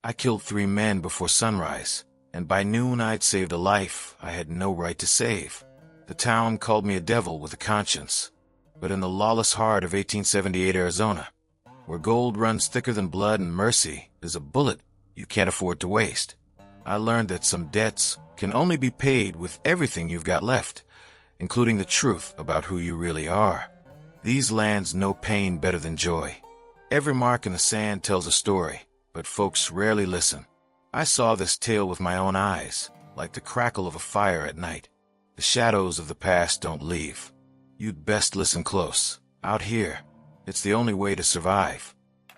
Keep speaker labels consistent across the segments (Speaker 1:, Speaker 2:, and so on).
Speaker 1: I killed 3 men before sunrise, and by noon I'd saved a life I had no right to save. The town called me a devil with a conscience. But in the lawless heart of 1878 Arizona, where gold runs thicker than blood and mercy is a bullet you can't afford to waste, I learned that some debts can only be paid with everything you've got left, including the truth about who you really are. These lands know pain better than joy. Every mark in the sand tells a story, but folks rarely listen. I saw this tale with my own eyes, like the crackle of a fire at night. The shadows of the past don't leave. You'd best listen close. Out here, it's the only way to survive.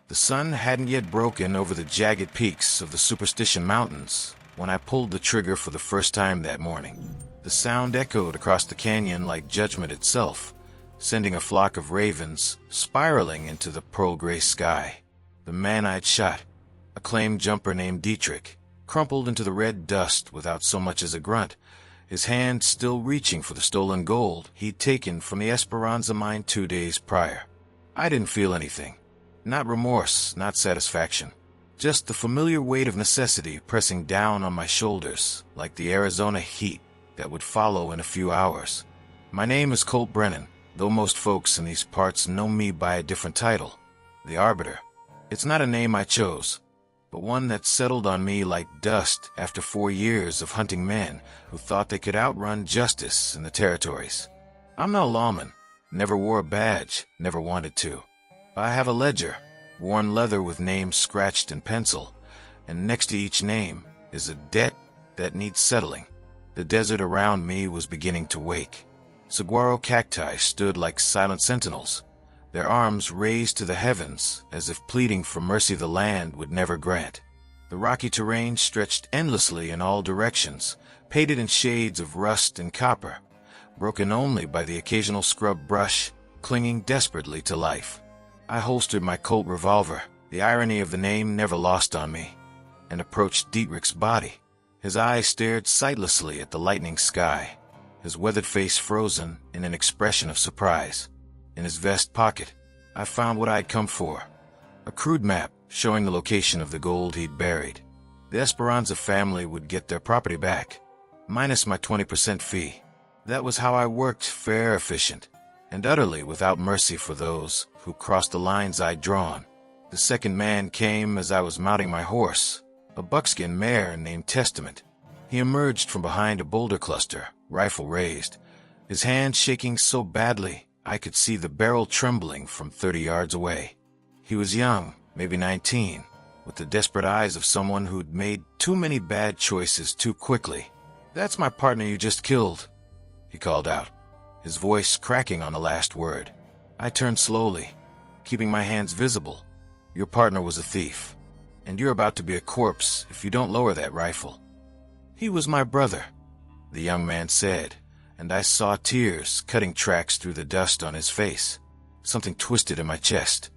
Speaker 1: The sun hadn't yet broken over the jagged peaks of the Superstition Mountains when I pulled the trigger for the first time that morning. The sound echoed across the canyon like judgment itself, sending a flock of ravens spiraling into the pearl-gray sky. The man I'd shot, a claimed jumper named Dietrich, crumpled into the red dust without so much as a grunt, his hand still reaching for the stolen gold he'd taken from the Esperanza mine 2 days prior. I didn't feel anything. Not remorse, not satisfaction. Just the familiar weight of necessity pressing down on my shoulders like the Arizona heat that would follow in a few hours. My name is Colt Brennan, though most folks in these parts know me by a different title, the Arbiter. It's not a name I chose, but one that settled on me like dust after 4 years of hunting men who thought they could outrun justice in the territories. I'm no lawman, never wore a badge, never wanted to. I have a ledger, worn leather with names scratched in pencil, and next to each name is a debt that needs settling. The desert around me was beginning to wake. Saguaro cacti stood like silent sentinels, their arms raised to the heavens as if pleading for mercy the land would never grant. The rocky terrain stretched endlessly in all directions, painted in shades of rust and copper, broken only by the occasional scrub brush clinging desperately to life. I holstered my Colt revolver, the irony of the name never lost on me, and approached Dietrich's body. His eyes stared sightlessly at the lightening sky, his weathered face frozen in an expression of surprise. In his vest pocket, I found what I'd come for, a crude map showing the location of the gold he'd buried. The Esperanza family would get their property back, minus my 20% fee. That was how I worked, fair, efficient, and utterly without mercy for those who crossed the lines I'd drawn. The second man came as I was mounting my horse, a buckskin mare named Testament. He emerged from behind a boulder cluster, rifle raised, his hand shaking so badly I could see the barrel trembling from 30 yards away. He was young, maybe 19, with the desperate eyes of someone who'd made too many bad choices too quickly. "That's my partner you just killed," he called out, his voice cracking on the last word. I turned slowly, keeping my hands visible. "Your partner was a thief, and you're about to be a corpse if you don't lower that rifle." "He was my brother," the young man said, and I saw tears cutting tracks through the dust on his face. Something twisted in my chest,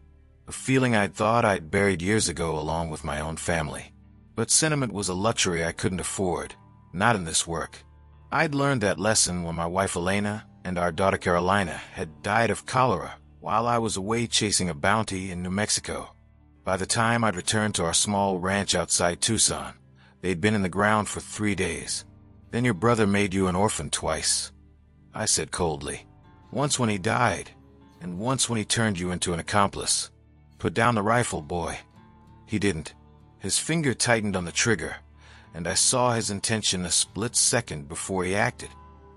Speaker 1: a feeling I'd thought I'd buried years ago along with my own family. But sentiment was a luxury I couldn't afford, not in this work. I'd learned that lesson when my wife Elena and our daughter Carolina had died of cholera while I was away chasing a bounty in New Mexico. By the time I'd returned to our small ranch outside Tucson, they'd been in the ground for 3 days. "Then your brother made you an orphan twice," I said coldly. "Once when he died, and once when he turned you into an accomplice. Put down the rifle, boy." He didn't. His finger tightened on the trigger, and I saw his intention a split second before he acted.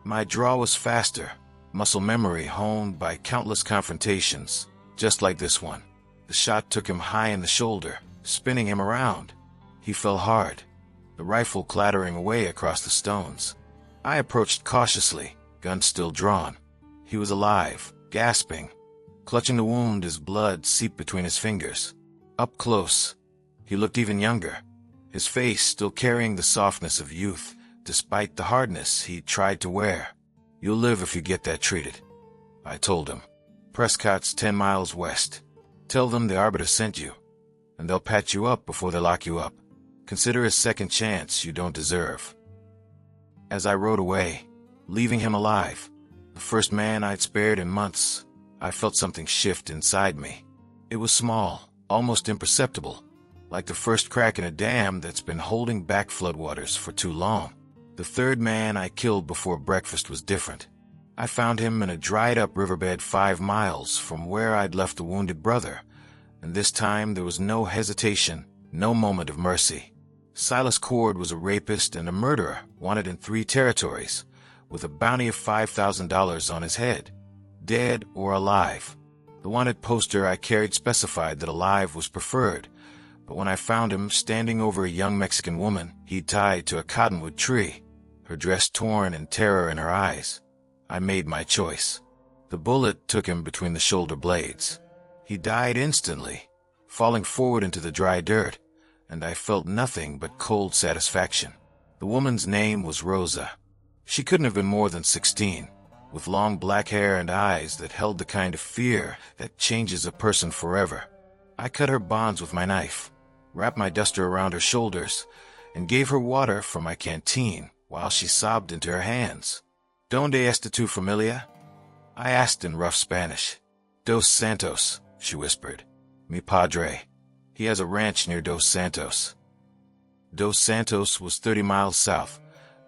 Speaker 1: My draw was faster, muscle memory honed by countless confrontations, just like this one. The shot took him high in the shoulder, spinning him around. He fell hard, the rifle clattering away across the stones. I approached cautiously, gun still drawn. He was alive, gasping, clutching the wound as blood seeped between his fingers. Up close, he looked even younger, his face still carrying the softness of youth, despite the hardness he'd tried to wear. "You'll live if you get that treated," I told him. "Prescott's 10 miles west. Tell them the Arbiter sent you, and they'll patch you up before they lock you up. Consider a second chance you don't deserve." As I rode away, leaving him alive, the first man I'd spared in months, I felt something shift inside me. It was small, almost imperceptible, like the first crack in a dam that's been holding back floodwaters for too long. The third man I killed before breakfast was different. I found him in a dried-up riverbed 5 miles from where I'd left the wounded brother, and this time there was no hesitation, no moment of mercy. Silas Cord was a rapist and a murderer wanted in 3 territories, with a bounty of $5,000 on his head, dead or alive. The wanted poster I carried specified that alive was preferred, but when I found him standing over a young Mexican woman he'd tied to a cottonwood tree, her dress torn and terror in her eyes, I made my choice. The bullet took him between the shoulder blades. He died instantly, falling forward into the dry dirt, and I felt nothing but cold satisfaction. The woman's name was Rosa. She couldn't have been more than 16, with long black hair and eyes that held the kind of fear that changes a person forever. I cut her bonds with my knife, wrapped my duster around her shoulders, and gave her water from my canteen while she sobbed into her hands. "Donde está tu familia?" I asked in rough Spanish. "Dos Santos," she whispered. "Mi padre. He has a ranch near Dos Santos." Dos Santos was 30 miles south,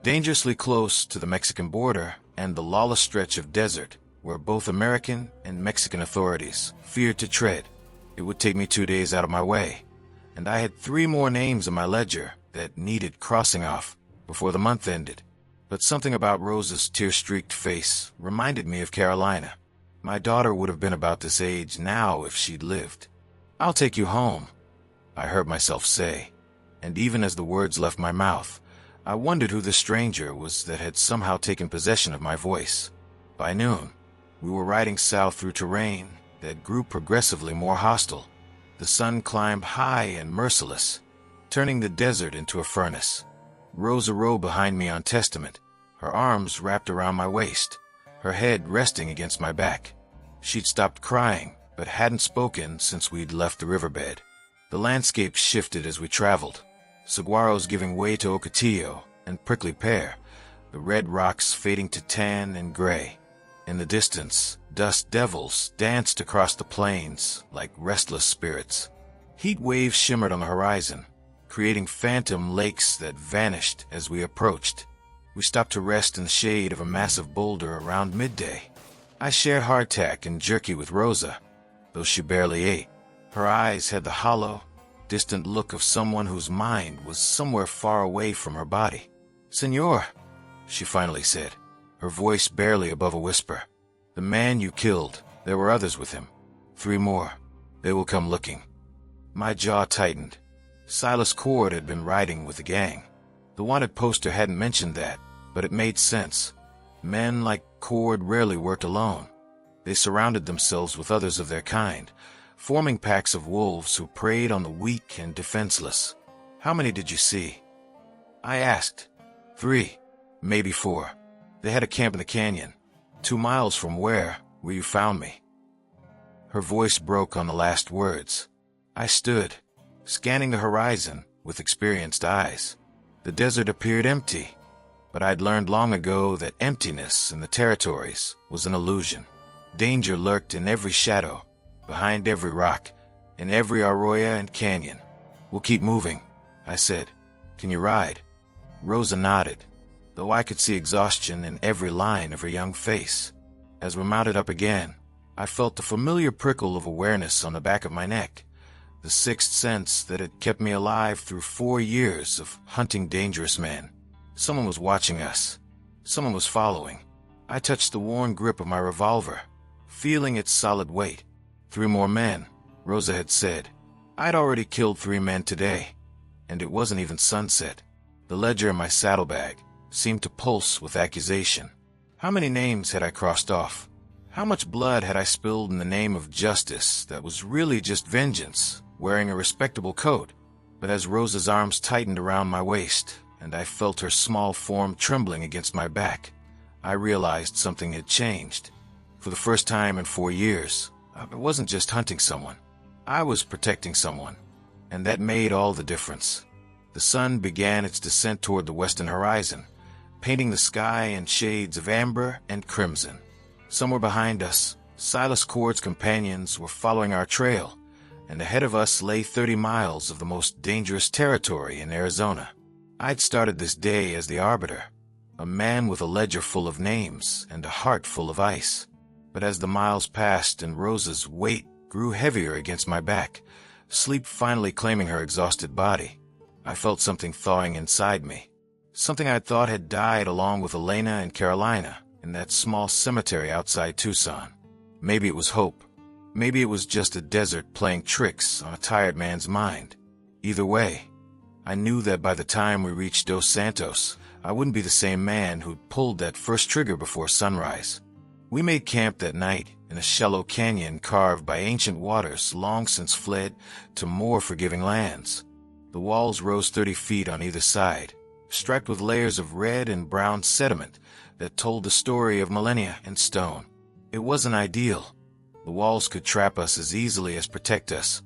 Speaker 1: dangerously close to the Mexican border and the lawless stretch of desert where both American and Mexican authorities feared to tread. It would take me 2 days out of my way, and I had 3 more names in my ledger that needed crossing off before the month ended. But something about Rosa's tear-streaked face reminded me of Carolina. My daughter would have been about this age now if she'd lived. "I'll take you home," I heard myself say, and even as the words left my mouth, I wondered who the stranger was that had somehow taken possession of my voice. By noon, we were riding south through terrain that grew progressively more hostile. The sun climbed high and merciless, turning the desert into a furnace. Rosa rode behind me on Testament, her arms wrapped around my waist, her head resting against my back. She'd stopped crying, but hadn't spoken since we'd left the riverbed. The landscape shifted as we traveled, saguaros giving way to ocotillo and prickly pear, the red rocks fading to tan and gray. In the distance, dust devils danced across the plains like restless spirits. Heat waves shimmered on the horizon, creating phantom lakes that vanished as we approached. We stopped to rest in the shade of a massive boulder around midday. I shared hardtack and jerky with Rosa, though she barely ate. Her eyes had the hollow, distant look of someone whose mind was somewhere far away from her body. "Senor," she finally said, her voice barely above a whisper. "The man you killed, there were others with him. 3 more. They will come looking." My jaw tightened. Silas Cord had been riding with the gang. The wanted poster hadn't mentioned that, but it made sense. Men like Cord rarely worked alone. They surrounded themselves with others of their kind, forming packs of wolves who preyed on the weak and defenseless. "How many did you see?" I asked. 3, maybe 4. They had a camp in the canyon, 2 miles from where you found me. Her voice broke on the last words. I stood, scanning the horizon with experienced eyes. The desert appeared empty, but I'd learned long ago that emptiness in the territories was an illusion. Danger lurked in every shadow, behind every rock, in every arroyo and canyon. "We'll keep moving," I said. "Can you ride?" Rosa nodded, though I could see exhaustion in every line of her young face. As we mounted up again, I felt the familiar prickle of awareness on the back of my neck, the sixth sense that had kept me alive through 4 years of hunting dangerous men. Someone was watching us. Someone was following. I touched the worn grip of my revolver, feeling its solid weight. 3 more men, Rosa had said. I'd already killed 3 men today, and it wasn't even sunset. The ledger in my saddlebag seemed to pulse with accusation. How many names had I crossed off? How much blood had I spilled in the name of justice that was really just vengeance, wearing a respectable coat? But as Rosa's arms tightened around my waist, and I felt her small form trembling against my back, I realized something had changed. For the first time in 4 years, I wasn't just hunting someone. I was protecting someone, and that made all the difference. The sun began its descent toward the western horizon, painting the sky in shades of amber and crimson. Somewhere behind us, Silas Cord's companions were following our trail, and ahead of us lay 30 miles of the most dangerous territory in Arizona. I'd started this day as the Arbiter, a man with a ledger full of names and a heart full of ice. But as the miles passed and Rosa's weight grew heavier against my back, sleep finally claiming her exhausted body, I felt something thawing inside me. Something I'd thought had died along with Elena and Carolina in that small cemetery outside Tucson. Maybe it was hope. Maybe it was just a desert playing tricks on a tired man's mind. Either way, I knew that by the time we reached Dos Santos, I wouldn't be the same man who'd pulled that first trigger before sunrise. We made camp that night in a shallow canyon carved by ancient waters long since fled to more forgiving lands. The walls rose 30 feet on either side, striped with layers of red and brown sediment that told the story of millennia in stone. It wasn't ideal. The walls could trap us as easily as protect us,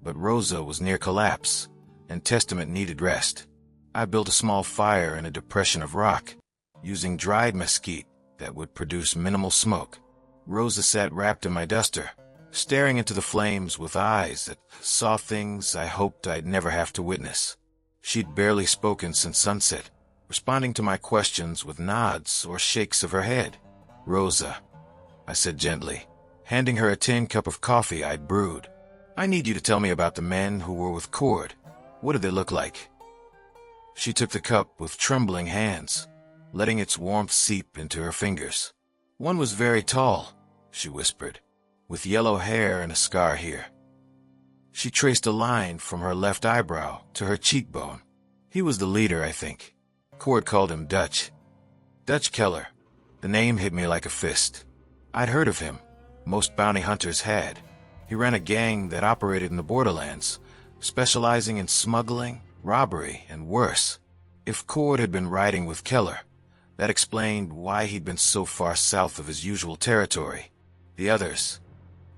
Speaker 1: but Rosa was near collapse, and Testament needed rest. I built a small fire in a depression of rock, using dried mesquite that would produce minimal smoke. Rosa sat wrapped in my duster, staring into the flames with eyes that saw things I hoped I'd never have to witness. She'd barely spoken since sunset, responding to my questions with nods or shakes of her head. "Rosa," I said gently, handing her a tin cup of coffee I'd brewed. "I need you to tell me about the men who were with Cord. What did they look like?" She took the cup with trembling hands, letting its warmth seep into her fingers. "One was very tall," she whispered, "with yellow hair and a scar here." She traced a line from her left eyebrow to her cheekbone. "He was the leader, I think. Cord called him Dutch. Dutch Keller." The name hit me like a fist. I'd heard of him. Most bounty hunters had. He ran a gang that operated in the borderlands, specializing in smuggling, robbery, and worse. If Cord had been riding with Keller, that explained why he'd been so far south of his usual territory. The others,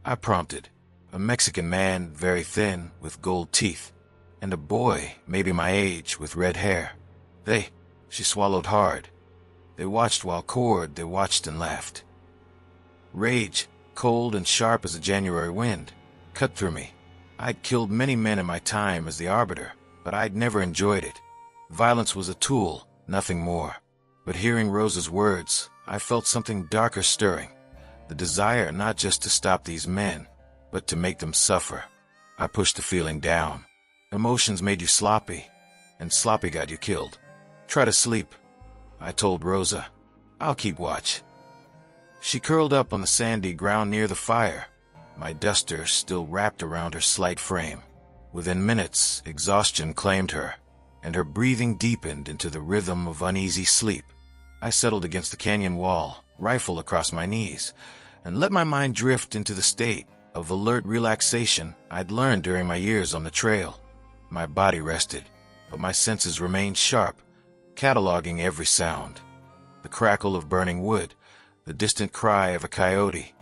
Speaker 1: I prompted. A Mexican man, very thin, with gold teeth, and a boy, maybe my age, with red hair. She swallowed hard. They watched while Cord, they watched and laughed. Rage, cold and sharp as a January wind, cut through me. I'd killed many men in my time as the Arbiter, but I'd never enjoyed it. Violence was a tool, nothing more. But hearing Rosa's words, I felt something darker stirring. The desire not just to stop these men, but to make them suffer. I pushed the feeling down. Emotions made you sloppy, and sloppy got you killed. "Try to sleep," I told Rosa. "I'll keep watch." She curled up on the sandy ground near the fire, my duster still wrapped around her slight frame. Within minutes, exhaustion claimed her, and her breathing deepened into the rhythm of uneasy sleep. I settled against the canyon wall, rifle across my knees, and let my mind drift into the state of alert relaxation I'd learned during my years on the trail. My body rested, but my senses remained sharp, cataloging every sound. The crackle of burning wood, the distant cry of a coyote,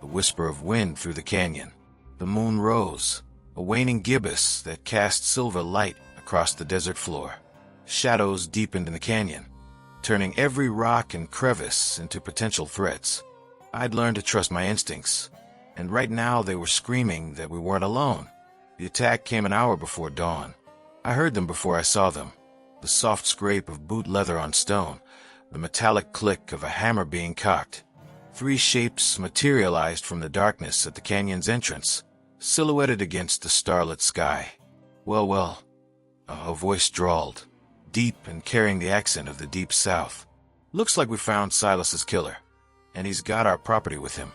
Speaker 1: the whisper of wind through the canyon. The moon rose, a waning gibbous that cast silver light across the desert floor. Shadows deepened in the canyon, turning every rock and crevice into potential threats. I'd learned to trust my instincts, and right now they were screaming that we weren't alone. The attack came an hour before dawn. I heard them before I saw them. The soft scrape of boot leather on stone, the metallic click of a hammer being cocked. 3 shapes materialized from the darkness at the canyon's entrance, silhouetted against the starlit sky. Well, a voice drawled, deep and carrying the accent of the deep south. "Looks like we found Silas's killer, and he's got our property with him."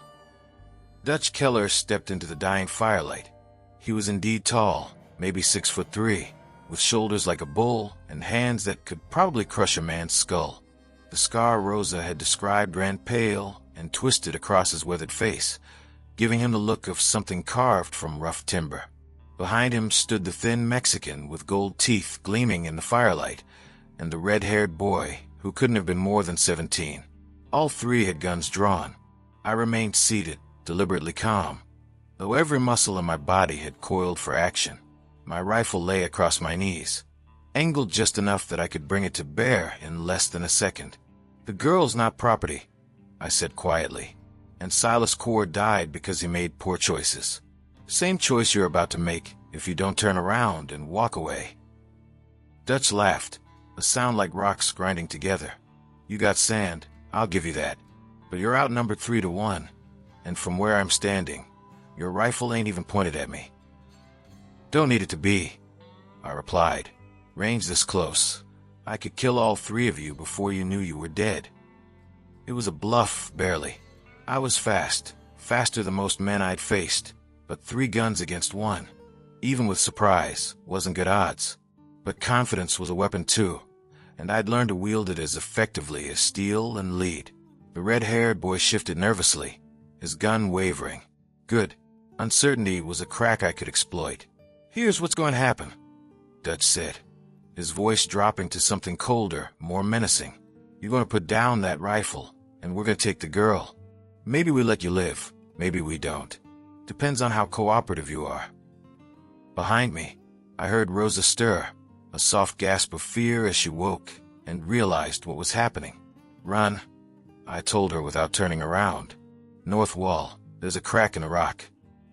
Speaker 1: Dutch Keller stepped into the dying firelight. He was indeed tall, maybe 6'3", with shoulders like a bull and hands that could probably crush a man's skull. The scar Rosa had described ran pale and twisted across his weathered face, giving him the look of something carved from rough timber. Behind him stood the thin Mexican with gold teeth gleaming in the firelight, and the red-haired boy who couldn't have been more than 17. All 3 had guns drawn. I remained seated, deliberately calm, though every muscle in my body had coiled for action. My rifle lay across my knees, angled just enough that I could bring it to bear in less than a second. "The girl's not property," I said quietly, "and Silas Cord died because he made poor choices. Same choice you're about to make if you don't turn around and walk away." Dutch laughed, a sound like rocks grinding together. "You got sand, I'll give you that. But you're outnumbered 3-1, and from where I'm standing, your rifle ain't even pointed at me." "Don't need it to be," I replied. "Range this close, I could kill all 3 of you before you knew you were dead." It was a bluff, barely. I was fast, faster than most men I'd faced, but 3 guns against 1, even with surprise, wasn't good odds. But confidence was a weapon too, and I'd learned to wield it as effectively as steel and lead. The red-haired boy shifted nervously, his gun wavering. Good. Uncertainty was a crack I could exploit. "Here's what's going to happen," Dutch said, his voice dropping to something colder, more menacing. "You're going to put down that rifle, and we're going to take the girl. Maybe we let you live, maybe we don't. Depends on how cooperative you are." Behind me, I heard Rosa stir, a soft gasp of fear as she woke and realized what was happening. "Run," I told her without turning around. "North wall, there's a crack in the rock.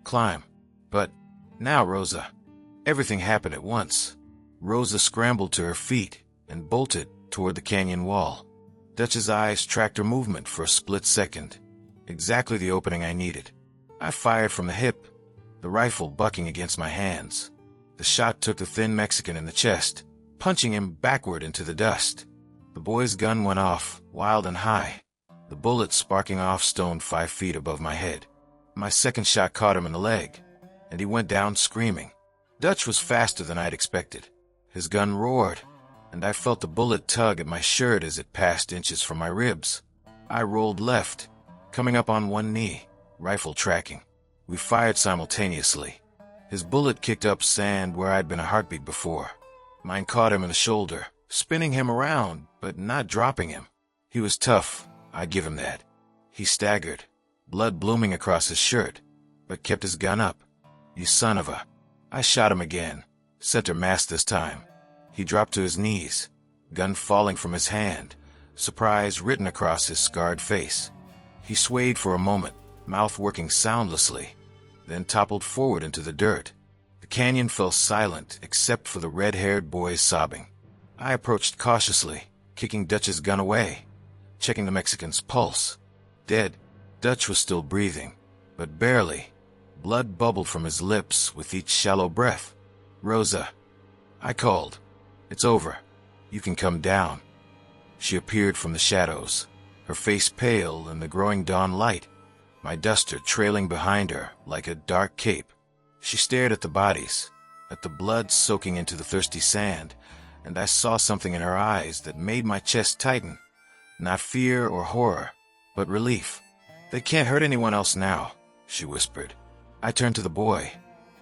Speaker 1: Climb." "But now, Rosa." Everything happened at once. Rosa scrambled to her feet and bolted toward the canyon wall. Dutch's eyes tracked her movement for a split second. Exactly the opening I needed. I fired from the hip, the rifle bucking against my hands. The shot took the thin Mexican in the chest, punching him backward into the dust. The boy's gun went off, wild and high, the bullet sparking off stone 5 feet above my head. My second shot caught him in the leg, and he went down screaming. Dutch was faster than I'd expected. His gun roared, and I felt the bullet tug at my shirt as it passed inches from my ribs. I rolled left, coming up on one knee, rifle tracking. We fired simultaneously. His bullet kicked up sand where I'd been a heartbeat before. Mine caught him in the shoulder, spinning him around, but not dropping him. He was tough, I give him that. He staggered, blood blooming across his shirt, but kept his gun up. "You son of a..." I shot him again, center mass this time. He dropped to his knees, gun falling from his hand, surprise written across his scarred face. He swayed for a moment, mouth working soundlessly, then toppled forward into the dirt. The canyon fell silent except for the red-haired boys sobbing. I approached cautiously, kicking Dutch's gun away, checking the Mexican's pulse. Dead. Dutch was still breathing, but barely. Blood bubbled from his lips with each shallow breath. "Rosa," I called. "It's over. You can come down." She appeared from the shadows, her face pale in the growing dawn light, my duster trailing behind her like a dark cape. She stared at the bodies, at the blood soaking into the thirsty sand, and I saw something in her eyes that made my chest tighten. Not fear or horror, but relief. "They can't hurt anyone else now," she whispered. I turned to the boy,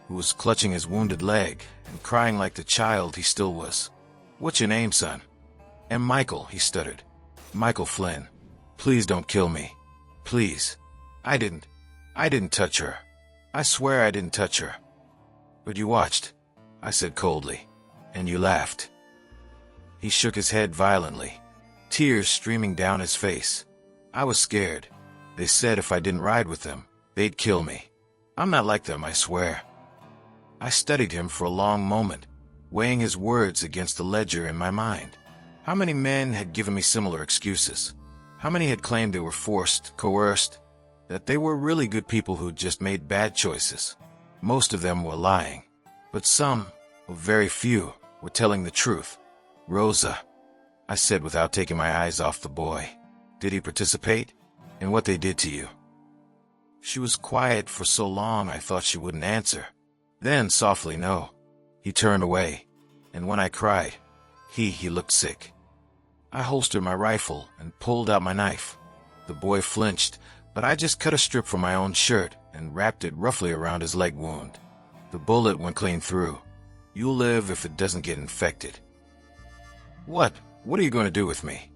Speaker 1: who was clutching his wounded leg and crying like the child he still was. "What's your name, son?" "I'm Michael," he stuttered. "Michael Flynn. Please don't kill me. Please. I didn't touch her. I swear I didn't touch her." "But you watched," I said coldly, "and you laughed." He shook his head violently, tears streaming down his face. I was scared. They said if I didn't ride with them, they'd kill me. I'm not like them, I swear. I studied him for a long moment, weighing his words against the ledger in my mind. How many men had given me similar excuses? How many had claimed they were forced, coerced, that they were really good people who'd just made bad choices? Most of them were lying, but some, or very few, were telling the truth. "Rosa," I said without taking my eyes off the boy. "Did he participate in what they did to you?" She was quiet for so long I thought she wouldn't answer. Then, softly, "No." He turned away, and when I cried, he looked sick. I holstered my rifle and pulled out my knife. The boy flinched, but I just cut a strip from my own shirt and wrapped it roughly around his leg wound. The bullet went clean through. "You'll live if it doesn't get infected." What are you going to do with me?"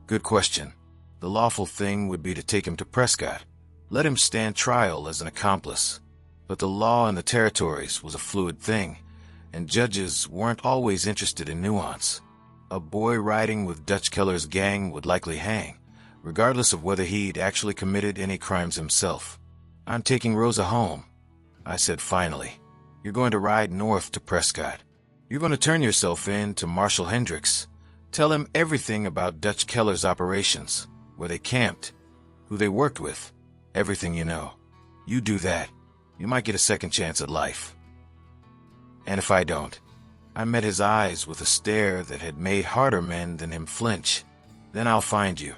Speaker 1: Good question. The lawful thing would be to take him to Prescott, let him stand trial as an accomplice. But the law in the territories was a fluid thing, and judges weren't always interested in nuance. A boy riding with Dutch Keller's gang would likely hang, regardless of whether he'd actually committed any crimes himself. "I'm taking Rosa home," I said finally. You're going to ride north to Prescott. You're going to turn yourself in to Marshal Hendricks. Tell him everything about Dutch Keller's operations, where they camped, who they worked with, everything you know. You do that, you might get a second chance at life. And if I don't? I met his eyes with a stare that had made harder men than him flinch. Then I'll find you,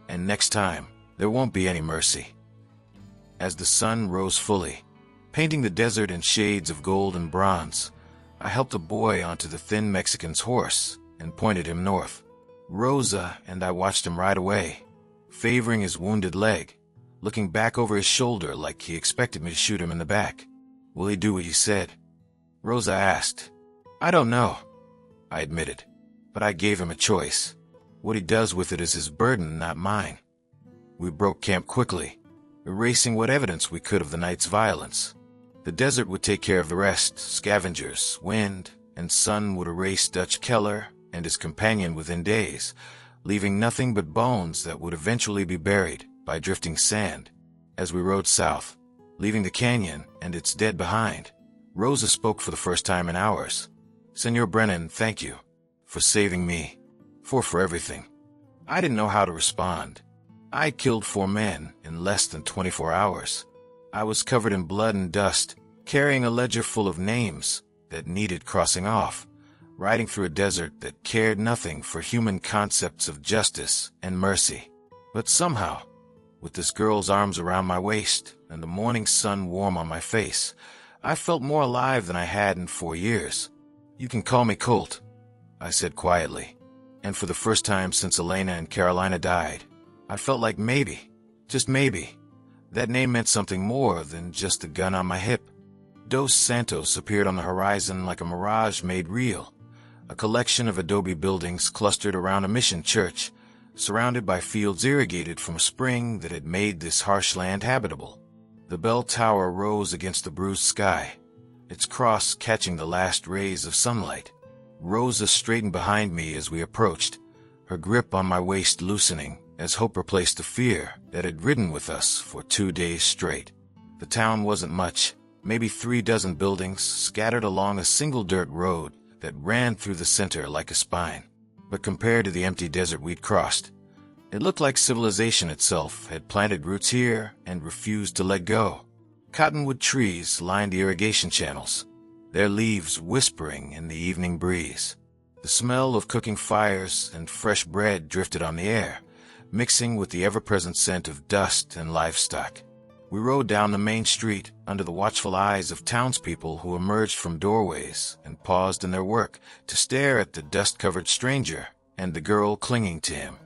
Speaker 1: and next time, there won't be any mercy. As the sun rose fully, painting the desert in shades of gold and bronze, I helped a boy onto the thin Mexican's horse and pointed him north. Rosa and I watched him ride away, favoring his wounded leg, looking back over his shoulder like he expected me to shoot him in the back. Will he do what you said? Rosa asked. I don't know, I admitted, but I gave him a choice. What he does with it is his burden, not mine. We broke camp quickly, erasing what evidence we could of the night's violence. The desert would take care of the rest. Scavengers, wind, and sun would erase Dutch Keller and his companion within days, leaving nothing but bones that would eventually be buried by drifting sand. As we rode south, leaving the canyon and its dead behind, Rosa spoke for the first time in hours. Senor Brennan, thank you for saving me, for everything. I didn't know how to respond. I killed 4 men in less than 24 hours. I was covered in blood and dust, carrying a ledger full of names that needed crossing off, riding through a desert that cared nothing for human concepts of justice and mercy. But somehow, with this girl's arms around my waist and the morning sun warm on my face, I felt more alive than I had in 4 years. You can call me Colt, I said quietly. And for the first time since Elena and Carolina died, I felt like maybe, just maybe, that name meant something more than just the gun on my hip. Dos Santos appeared on the horizon like a mirage made real, a collection of adobe buildings clustered around a mission church, surrounded by fields irrigated from a spring that had made this harsh land habitable. The bell tower rose against the bruised sky, its cross catching the last rays of sunlight. Rosa straightened behind me as we approached, her grip on my waist loosening as hope replaced the fear that had ridden with us for 2 days straight. The town wasn't much, maybe 3 dozen buildings scattered along a single dirt road that ran through the center like a spine. But compared to the empty desert we'd crossed, it looked like civilization itself had planted roots here and refused to let go. Cottonwood trees lined the irrigation channels, their leaves whispering in the evening breeze. The smell of cooking fires and fresh bread drifted on the air, mixing with the ever-present scent of dust and livestock. We rode down the main street under the watchful eyes of townspeople who emerged from doorways and paused in their work to stare at the dust-covered stranger and the girl clinging to him.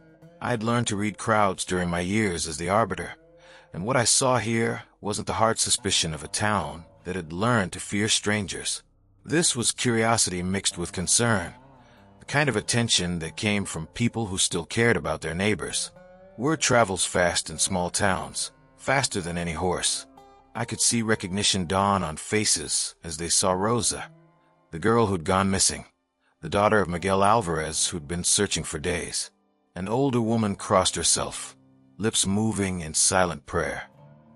Speaker 1: I'd learned to read crowds during my years as the Arbiter, and what I saw here wasn't the hard suspicion of a town that had learned to fear strangers. This was curiosity mixed with concern, the kind of attention that came from people who still cared about their neighbors. Word travels fast in small towns, faster than any horse. I could see recognition dawn on faces as they saw Rosa, the girl who'd gone missing, the daughter of Miguel Alvarez who'd been searching for days. An older woman crossed herself, lips moving in silent prayer.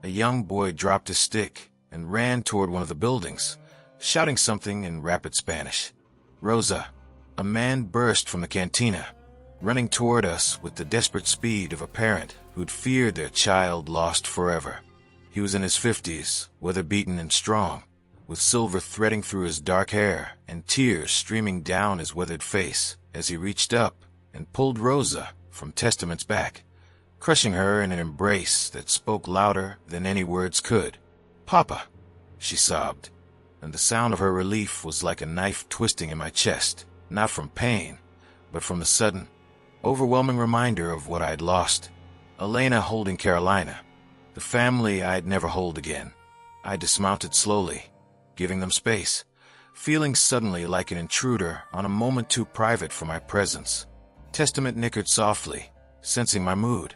Speaker 1: A young boy dropped his stick and ran toward one of the buildings, shouting something in rapid Spanish. Rosa, a man burst from the cantina, running toward us with the desperate speed of a parent who'd feared their child lost forever. He was in his 50s, weather-beaten and strong, with silver threading through his dark hair and tears streaming down his weathered face as he reached up and pulled Rosa from Testament's back, crushing her in an embrace that spoke louder than any words could. "Papa," she sobbed, and the sound of her relief was like a knife twisting in my chest, not from pain, but from the sudden, overwhelming reminder of what I'd lost. Elena holding Carolina, the family I'd never hold again. I dismounted slowly, giving them space, feeling suddenly like an intruder on a moment too private for my presence. Testament nickered softly, sensing my mood,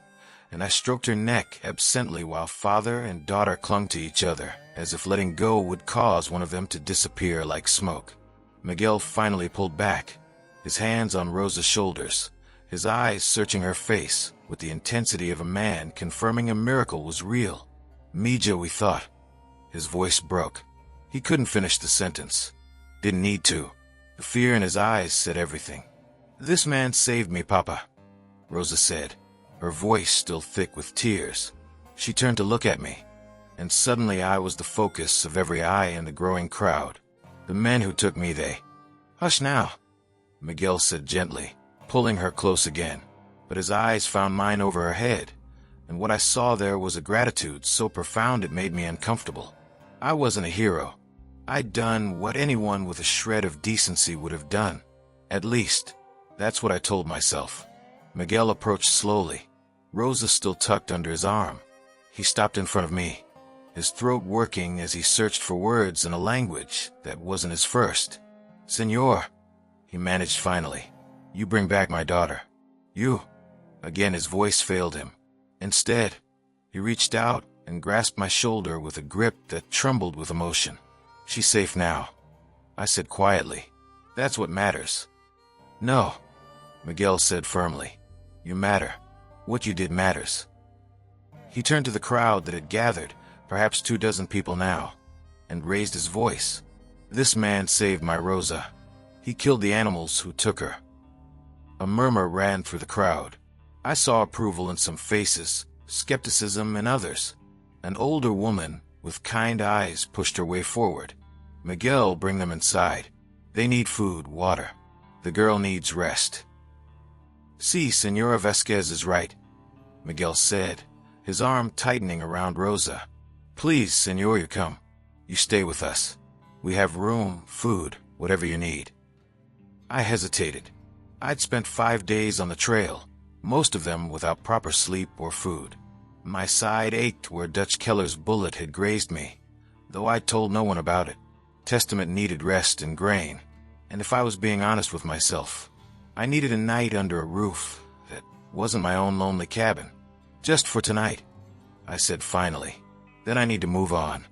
Speaker 1: and I stroked her neck absently while father and daughter clung to each other, as if letting go would cause one of them to disappear like smoke. Miguel finally pulled back, his hands on Rosa's shoulders, his eyes searching her face with the intensity of a man confirming a miracle was real. "Mija, we thought." His voice broke, He couldn't finish the sentence. Didn't need to. The fear in his eyes said everything. "This man saved me, Papa," Rosa said, her voice still thick with tears. She turned to look at me, and suddenly I was the focus of every eye in the growing crowd. "The men who took me, they—" "Hush now," Miguel said gently, pulling her close again. But his eyes found mine over her head, and what I saw there was a gratitude so profound it made me uncomfortable. I wasn't a hero. I'd done what anyone with a shred of decency would have done. At least, that's what I told myself. Miguel approached slowly, Rosa still tucked under his arm. He stopped in front of me, his throat working as he searched for words in a language that wasn't his first. "Senor," he managed finally, "you bring back my daughter. You—" Again his voice failed him. Instead, he reached out and grasped my shoulder with a grip that trembled with emotion. "She's safe now," I said quietly. "That's what matters." "No," Miguel said firmly. "You matter. What you did matters." He turned to the crowd that had gathered, perhaps 24 people now, and raised his voice. "This man saved my Rosa. He killed the animals who took her." A murmur ran through the crowd. I saw approval in some faces, skepticism in others. An older woman with kind eyes pushed her way forward. "Miguel, bring them inside. They need food, water. The girl needs rest." "Si, Senora Vasquez is right," Miguel said, his arm tightening around Rosa. "Please, Senor, you come. You stay with us. We have room, food, whatever you need." I hesitated. I'd spent 5 days on the trail, most of them without proper sleep or food. My side ached where Dutch Keller's bullet had grazed me, though I'd told no one about it. Testament needed rest and grain, and if I was being honest with myself, I needed a night under a roof that wasn't my own lonely cabin. "Just for tonight," I said finally. "Then I need to move on."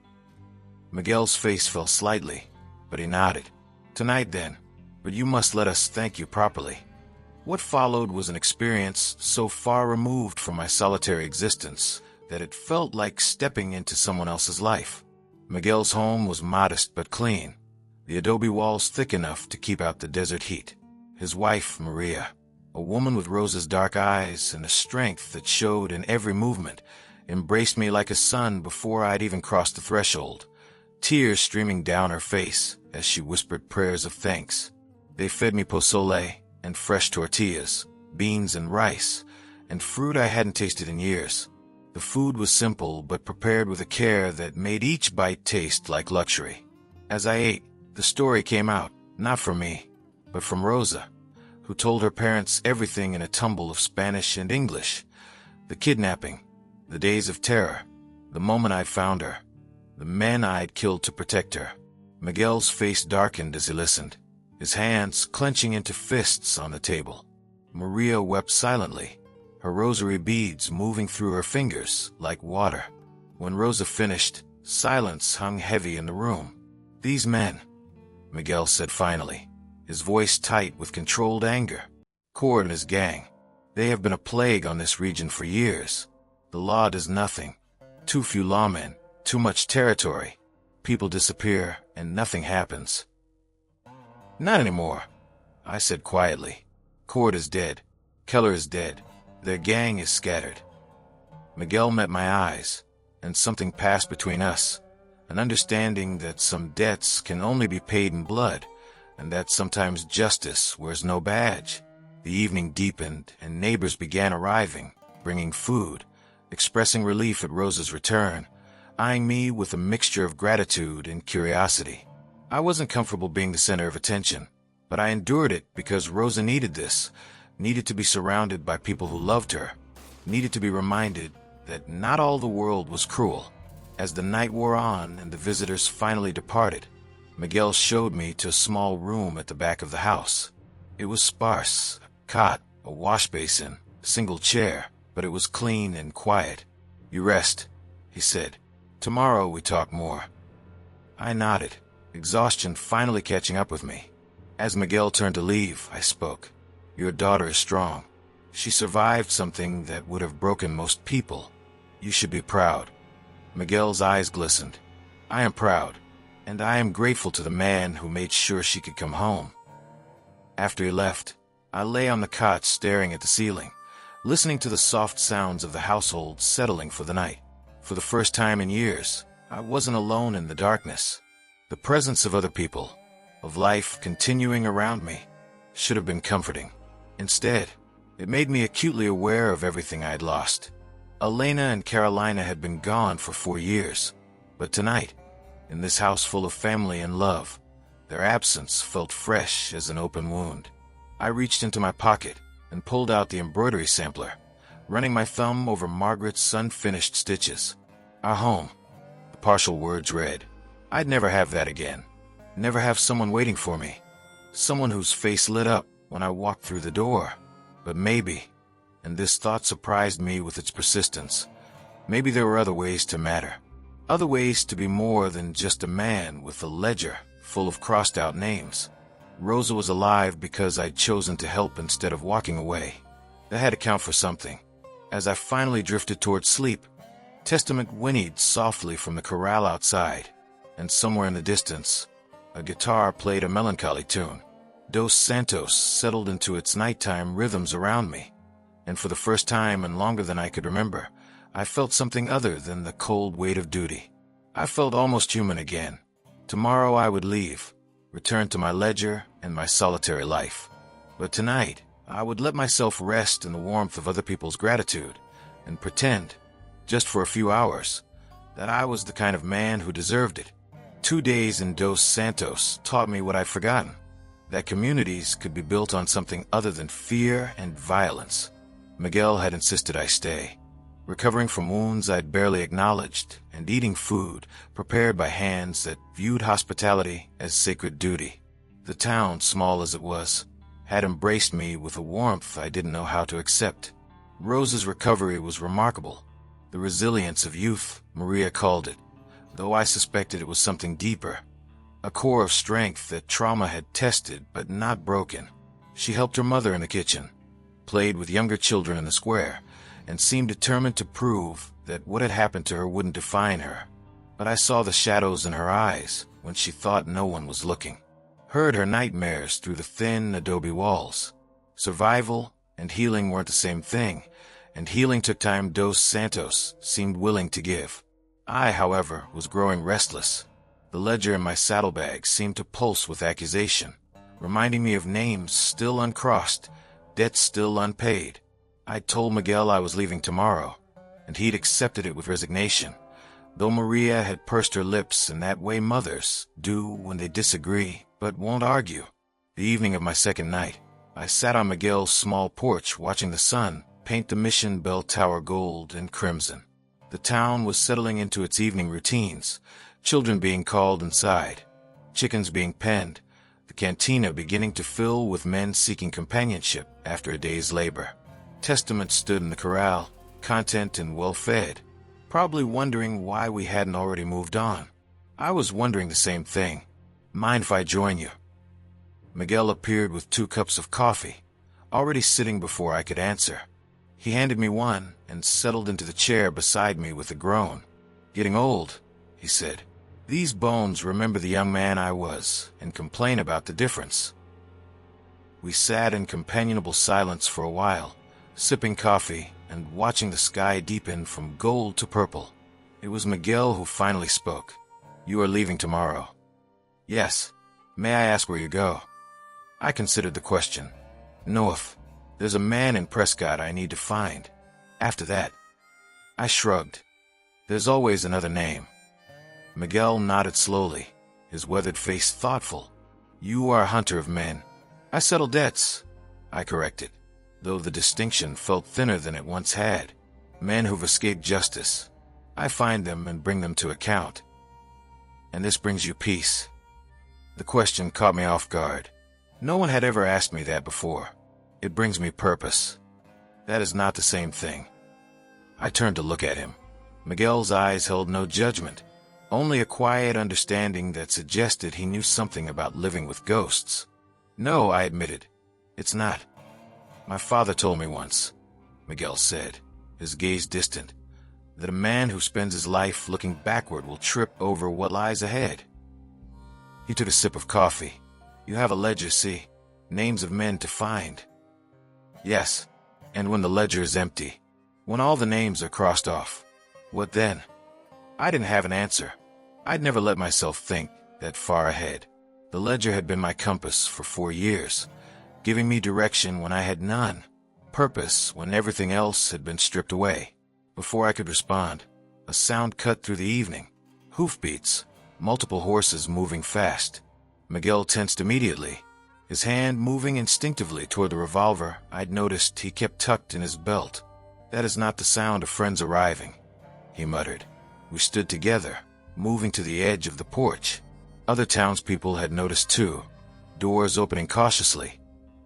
Speaker 1: Miguel's face fell slightly, but he nodded. "Tonight then, but you must let us thank you properly." What followed was an experience so far removed from my solitary existence that it felt like stepping into someone else's life. Miguel's home was modest but clean, the adobe walls thick enough to keep out the desert heat. His wife, Maria, a woman with Rosa's dark eyes and a strength that showed in every movement, embraced me like a son before I'd even crossed the threshold, tears streaming down her face as she whispered prayers of thanks. They fed me pozole and fresh tortillas, beans and rice, and fruit I hadn't tasted in years. The food was simple but prepared with a care that made each bite taste like luxury. As I ate, the story came out, not from me, but from Rosa, who told her parents everything in a tumble of Spanish and English. The kidnapping, the days of terror, the moment I found her, the men I'd killed to protect her. Miguel's face darkened as he listened, his hands clenching into fists on the table. Maria wept silently, her rosary beads moving through her fingers like water. When Rosa finished, silence hung heavy in the room. "These men," Miguel said finally, his voice tight with controlled anger. "Colt and his gang. They have been a plague on this region for years. The law does nothing. Too few lawmen, too much territory. People disappear and nothing happens." "Not anymore," I said quietly. "Colt is dead. Keller is dead. Their gang is scattered." Miguel met my eyes, and something passed between us, an understanding that some debts can only be paid in blood, and that sometimes justice wears no badge. The evening deepened, and neighbors began arriving, bringing food, expressing relief at Rosa's return, eyeing me with a mixture of gratitude and curiosity. I wasn't comfortable being the center of attention, but I endured it because Rosa needed this, needed to be surrounded by people who loved her, needed to be reminded that not all the world was cruel. As the night wore on and the visitors finally departed, Miguel showed me to a small room at the back of the house. It was sparse, a cot, a wash basin, a single chair, but it was clean and quiet. "You rest," he said. "Tomorrow we talk more." I nodded, exhaustion finally catching up with me. As Miguel turned to leave, I spoke. "Your daughter is strong. She survived something that would have broken most people. You should be proud." Miguel's eyes glistened. "I am proud. and I am grateful to the man who made sure she could come home. After he left, I lay on the cot staring at the ceiling, listening to the soft sounds of the household settling for the night. For the first time in years, I wasn't alone in the darkness. The presence of other people, of life continuing around me, should have been comforting. Instead, it made me acutely aware of everything I had lost. Elena and Carolina had been gone for 4 years, but tonight, in this house full of family and love, their absence felt fresh as an open wound. I reached into my pocket and pulled out the embroidery sampler, running my thumb over Margaret's unfinished stitches. Our home, the partial words read. I'd never have that again. Never have someone waiting for me. Someone whose face lit up when I walked through the door. But maybe, and this thought surprised me with its persistence, maybe there were other ways to matter. Other ways to be more than just a man with a ledger full of crossed-out names. Rosa was alive because I'd chosen to help instead of walking away. That had to count for something. As I finally drifted towards sleep, Testament whinnied softly from the corral outside, and somewhere in the distance, a guitar played a melancholy tune. Dos Santos settled into its nighttime rhythms around me, and for the first time and longer than I could remember, I felt something other than the cold weight of duty. I felt almost human again. Tomorrow I would leave, return to my ledger and my solitary life. But tonight, I would let myself rest in the warmth of other people's gratitude and pretend, just for a few hours, that I was the kind of man who deserved it. 2 days in Dos Santos taught me what I'd forgotten, that communities could be built on something other than fear and violence. Miguel had insisted I stay, recovering from wounds I'd barely acknowledged and eating food prepared by hands that viewed hospitality as sacred duty. The town, small as it was, had embraced me with a warmth I didn't know how to accept. Rosa's recovery was remarkable. The resilience of youth, Maria called it, though I suspected it was something deeper. A core of strength that trauma had tested but not broken. She helped her mother in the kitchen, played with younger children in the square, and seemed determined to prove that what had happened to her wouldn't define her. But I saw the shadows in her eyes when she thought no one was looking. Heard her nightmares through the thin adobe walls. Survival and healing weren't the same thing, and healing took time Dos Santos seemed willing to give. I, however, was growing restless. The ledger in my saddlebag seemed to pulse with accusation, reminding me of names still uncrossed, debts still unpaid. I'd told Miguel I was leaving tomorrow, and he'd accepted it with resignation, though Maria had pursed her lips in that way mothers do when they disagree but won't argue. The evening of my second night, I sat on Miguel's small porch watching the sun paint the Mission Bell Tower gold and crimson. The town was settling into its evening routines, children being called inside, chickens being penned, the cantina beginning to fill with men seeking companionship after a day's labor. Testament stood in the corral, content and well-fed, probably wondering why we hadn't already moved on. I was wondering the same thing. Mind if I join you? Miguel appeared with 2 cups of coffee, already sitting before I could answer. He handed me one and settled into the chair beside me with a groan. Getting old, he said. These bones remember the young man I was and complain about the difference. We sat in companionable silence for a while, sipping coffee and watching the sky deepen from gold to purple. It was Miguel who finally spoke. You are leaving tomorrow. Yes. May I ask where you go? I considered the question. North. There's a man in Prescott I need to find. After that, I shrugged. There's always another name. Miguel nodded slowly, his weathered face thoughtful. You are a hunter of men. I settle debts, I corrected, though the distinction felt thinner than it once had. Men who've escaped justice. I find them and bring them to account. And this brings you peace. The question caught me off guard. No one had ever asked me that before. It brings me purpose. That is not the same thing. I turned to look at him. Miguel's eyes held no judgment, only a quiet understanding that suggested he knew something about living with ghosts. No, I admitted. It's not. My father told me once, Miguel said, his gaze distant, that a man who spends his life looking backward will trip over what lies ahead. He took a sip of coffee. You have a ledger, see? Names of men to find. Yes. And when the ledger is empty, when all the names are crossed off, what then? I didn't have an answer. I'd never let myself think that far ahead. The ledger had been my compass for 4 years, giving me direction when I had none, purpose when everything else had been stripped away. Before I could respond, a sound cut through the evening. Hoofbeats, multiple horses moving fast. Miguel tensed immediately, his hand moving instinctively toward the revolver I'd noticed he kept tucked in his belt. That is not the sound of friends arriving, he muttered. We stood together, moving to the edge of the porch. Other townspeople had noticed too, doors opening cautiously,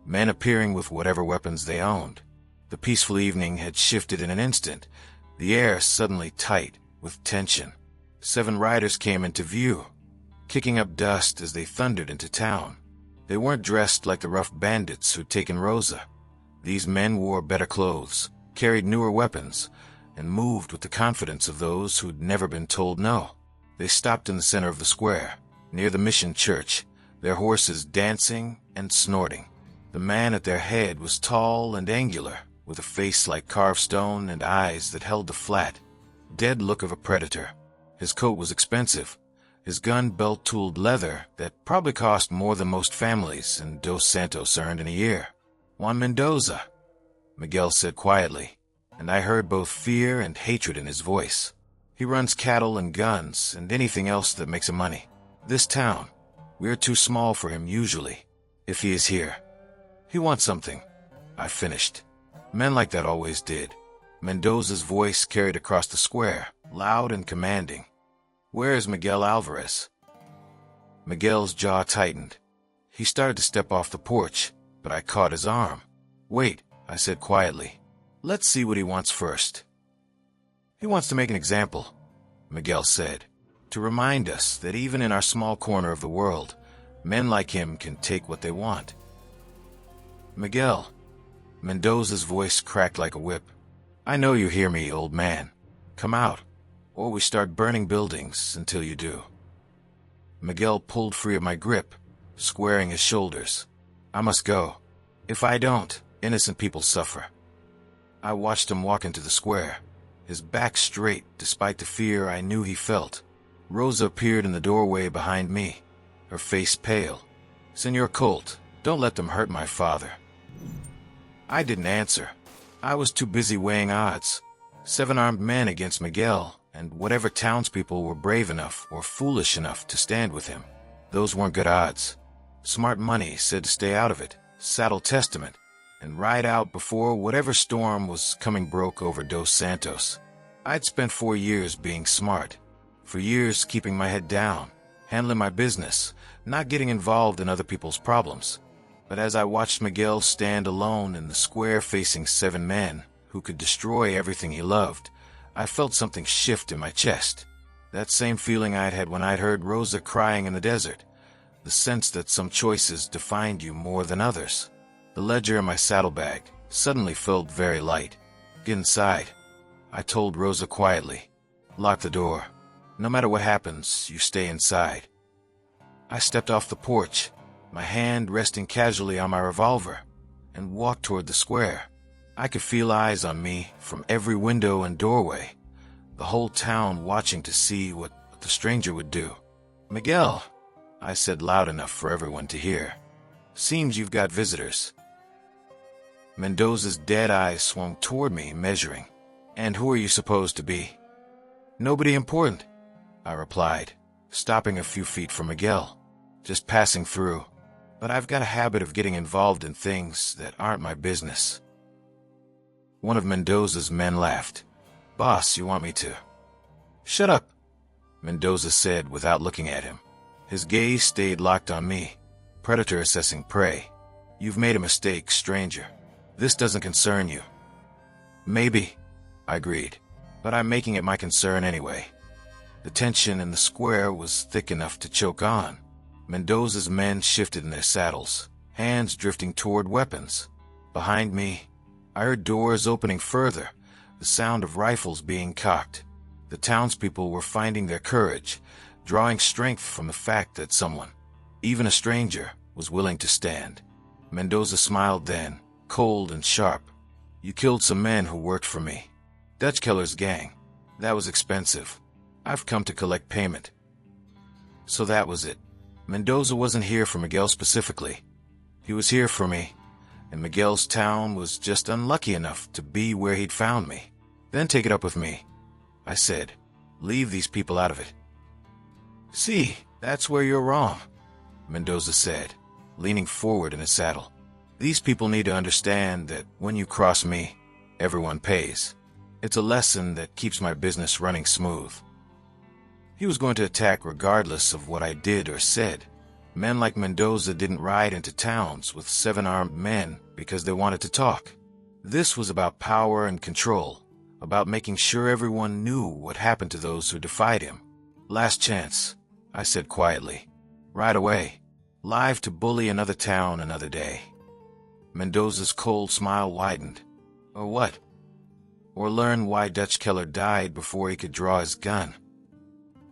Speaker 1: men appearing with whatever weapons they owned. The peaceful evening had shifted in an instant, the air suddenly tight with tension. 7 riders came into view, kicking up dust as they thundered into town. They weren't dressed like the rough bandits who'd taken Rosa. These men wore better clothes, carried newer weapons, and moved with the confidence of those who'd never been told no. They stopped in the center of the square, near the mission church, their horses dancing and snorting. The man at their head was tall and angular, with a face like carved stone and eyes that held the flat, dead look of a predator. His coat was expensive, his gun belt-tooled leather that probably cost more than most families in Dos Santos earned in a year. Juan Mendoza, Miguel said quietly, and I heard both fear and hatred in his voice. He runs cattle and guns and anything else that makes him money. This town, we're too small for him usually, if he is here. He wants something, I finished. Men like that always did. Mendoza's voice carried across the square, loud and commanding. Where is Miguel Alvarez? Miguel's jaw tightened. He started to step off the porch, but I caught his arm. Wait, I said quietly. Let's see what he wants first. He wants to make an example, Miguel said, to remind us that even in our small corner of the world, men like him can take what they want. Miguel, Mendoza's voice cracked like a whip. I know you hear me, old man. Come out, or we start burning buildings until you do. Miguel pulled free of my grip, squaring his shoulders. I must go. If I don't, innocent people suffer. I watched him walk into the square, his back straight despite the fear I knew he felt. Rosa appeared in the doorway behind me, her face pale. Senor Colt, don't let them hurt my father. I didn't answer. I was too busy weighing odds. 7 armed men against Miguel, and whatever townspeople were brave enough or foolish enough to stand with him. Those weren't good odds. Smart money said to stay out of it, saddle testament, and ride out before whatever storm was coming broke over Dos Santos. I'd spent 4 years being smart. For years keeping my head down, handling my business, not getting involved in other people's problems. But as I watched Miguel stand alone in the square facing 7 men who could destroy everything he loved, I felt something shift in my chest. That same feeling I'd had when I'd heard Rosa crying in the desert. The sense that some choices defined you more than others. The ledger in my saddlebag suddenly felt very light. Get inside, I told Rosa quietly. Lock the door. No matter what happens, you stay inside. I stepped off the porch, my hand resting casually on my revolver, and walked toward the square. I could feel eyes on me from every window and doorway, the whole town watching to see what the stranger would do. Miguel, I said loud enough for everyone to hear. Seems you've got visitors. Mendoza's dead eyes swung toward me, measuring. And who are you supposed to be? Nobody important, I replied, stopping a few feet from Miguel. Just passing through. But I've got a habit of getting involved in things that aren't my business. One of Mendoza's men laughed. Boss, you want me to? Shut up, Mendoza said without looking at him. His gaze stayed locked on me. Predator assessing prey. You've made a mistake, stranger. This doesn't concern you. Maybe, I agreed, but I'm making it my concern anyway. The tension in the square was thick enough to choke on. Mendoza's men shifted in their saddles, hands drifting toward weapons. Behind me, I heard doors opening further, the sound of rifles being cocked. The townspeople were finding their courage, drawing strength from the fact that someone, Even a stranger was willing to stand. Mendoza smiled then, cold and sharp. You killed some men who worked for me. Dutch killer's gang. That was expensive. I've come to collect payment. So that was it. Mendoza wasn't here for Miguel specifically. He was here for me, and Miguel's town was just unlucky enough to be where he'd found me. Then take it up with me, I said. Leave these people out of it. See, that's where you're wrong, Mendoza said, leaning forward in his saddle. These people need to understand that when you cross me, everyone pays. It's a lesson that keeps my business running smooth. He was going to attack regardless of what I did or said. Men like Mendoza didn't ride into towns with 7 armed men because they wanted to talk. This was about power and control, about making sure everyone knew what happened to those who defied him. Last chance, I said quietly. Right away. Live to bully another town another day. Mendoza's cold smile widened. Or what? Or learn why Dutch Keller died before he could draw his gun.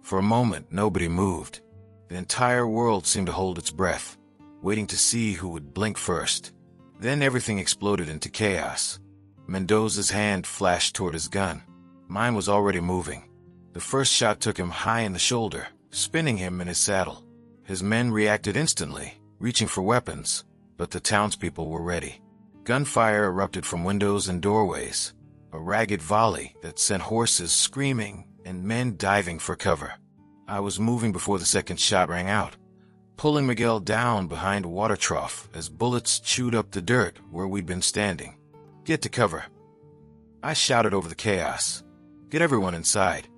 Speaker 1: For a moment, nobody moved. The entire world seemed to hold its breath, waiting to see who would blink first. Then everything exploded into chaos. Mendoza's hand flashed toward his gun. Mine was already moving. The first shot took him high in the shoulder, spinning him in his saddle. His men reacted instantly, reaching for weapons, but the townspeople were ready. Gunfire erupted from windows and doorways, a ragged volley that sent horses screaming and men diving for cover. I was moving before the second shot rang out, pulling Miguel down behind a water trough as bullets chewed up the dirt where we'd been standing. Get to cover. I shouted over the chaos. Get everyone inside.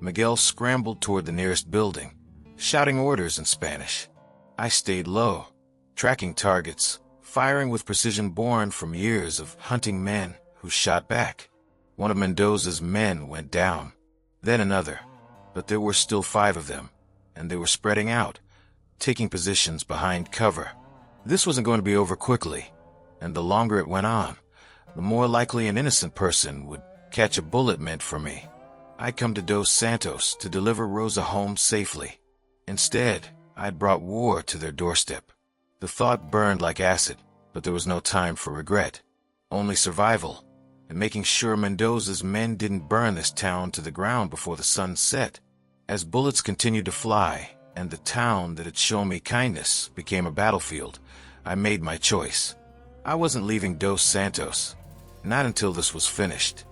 Speaker 1: Miguel scrambled toward the nearest building, shouting orders in Spanish. I stayed low, tracking targets, firing with precision born from years of hunting men who shot back. One of Mendoza's men went down, then another, but there were still 5 of them, and they were spreading out, taking positions behind cover. This wasn't going to be over quickly, and the longer it went on, the more likely an innocent person would catch a bullet meant for me. I'd come to Dos Santos to deliver Rosa home safely. Instead, I'd brought war to their doorstep. The thought burned like acid, but there was no time for regret. Only survival, and making sure Mendoza's men didn't burn this town to the ground before the sun set. As bullets continued to fly, and the town that had shown me kindness became a battlefield, I made my choice. I wasn't leaving Dos Santos. Not until this was finished.